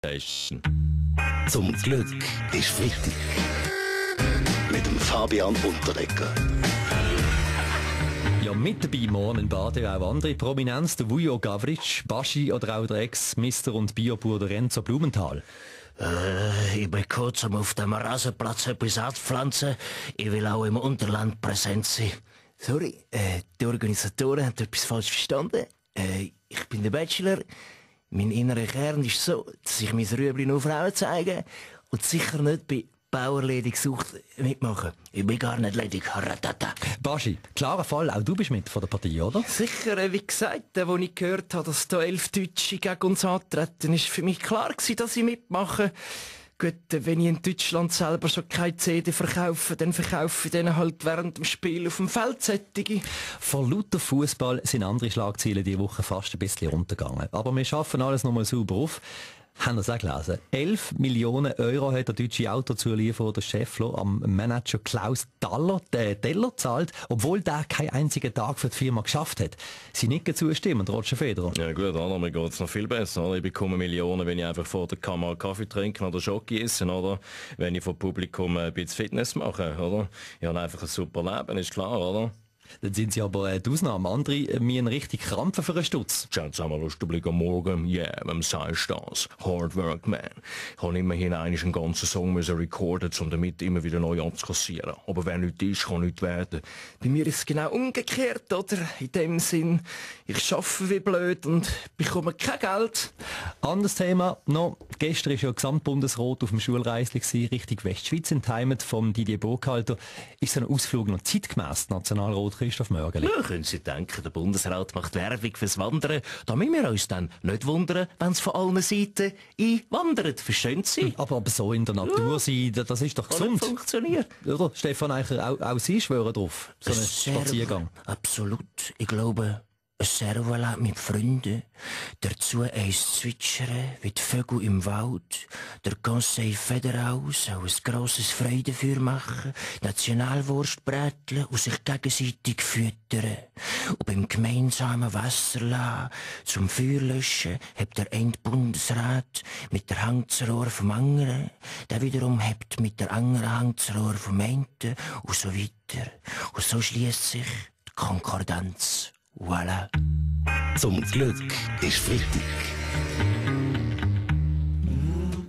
Zum Glück ist Freitag. Mit dem Fabian Unterdecker. Ja, mit dabei morgen in Baden auch andere Prominenz, der Vujo Gavric, Baschi oder auch der Ex-Mister und Biobauer Renzo Blumenthal. Ich bin kurz auf dem Rasenplatz etwas anpflanzen. Ich will auch im Unterland präsent sein. Sorry, die Organisatoren haben etwas falsch verstanden. Ich bin der Bachelor. Mein innerer Kern ist so, dass ich mein Rüebli nur Frauen zeige und sicher nicht bei Bauerledig sucht mitmachen. Ich bin gar nicht ledig. Baschi, klarer Fall, auch du bist mit von der Partie, oder? Sicher, wie gesagt, als ich gehört habe, dass da 11 Deutsche gegen uns antreten, ist für mich klar gewesen, dass ich mitmache. Gut, wenn ich in Deutschland selber schon keine CD verkaufe, dann verkaufe ich denen halt während dem Spiel auf dem Feld sättige. Von lauter Fußball sind andere Schlagzeilen diese Woche fast ein bisschen runtergegangen. Aber wir schaffen alles nochmal sauber auf. Haben wir es auch gelesen? 11 Millionen Euro hat der deutsche Autozulieferer, der Cheflo, am Manager Klaus Teller zahlt, obwohl der keinen einzigen Tag für die Firma geschafft hat. Sie nicken zustimmen, Roger Federer. Ja gut, mir geht es noch viel besser. Oder? Ich bekomme Millionen, wenn ich einfach vor der Kamera Kaffee trinke oder Schoki esse, oder? Wenn ich vor Publikum ein bisschen Fitness mache. Oder? Ich habe einfach ein super Leben, ist klar, oder? Dann sind sie aber die Ausnahme. Andere müssen richtig krampfen für einen Stutz. Schauen Sie mal lustig am Morgen. Ja, wem sagst du das? Hard work, man. Ich habe immerhin einen ganzen Song recorden, um damit immer wieder neu anzukassieren. Aber wer nicht ist, kann nicht werden. Bei mir ist es genau umgekehrt, oder? In dem Sinn, ich arbeite wie blöd und bekomme kein Geld. Anderes Thema noch. Gestern war ja Gesamtbundesrat auf dem Schulreisli Richtung Westschweiz in die Heimat von Didier Burkhalter. Ist so ein Ausflug noch zeitgemäss, Nationalrat Christoph Mörgeli? Ja, können Sie denken, der Bundesrat macht Werbung fürs Wandern, damit wir uns dann nicht wundern, wenn es von allen Seiten einwandert. Verstehen Sie? Aber so in der Natur sein, das ist doch gesund. Funktioniert. Oder? Stefan Eicher, auch Sie schwören drauf. So einen Spaziergang. Absolut. Ich glaube, ein Servola mit Freunden, dazu eins zwitschern wie die Vögel im Wald, der Conseil Fédéral auch ein grosses Freudefeuer machen, Nationalwurst bräteln und sich gegenseitig füttern. Und beim gemeinsamen Wasserlassen zum Feuer löschen hebt der eine Bundesrat mit der Hand zur Ohr vom anderen, der wiederum hebt mit der anderen Hand zur Ohr vom einen und so weiter. Und so schließt sich die Konkordanz. Voilà. Zum Glück ist Freitag.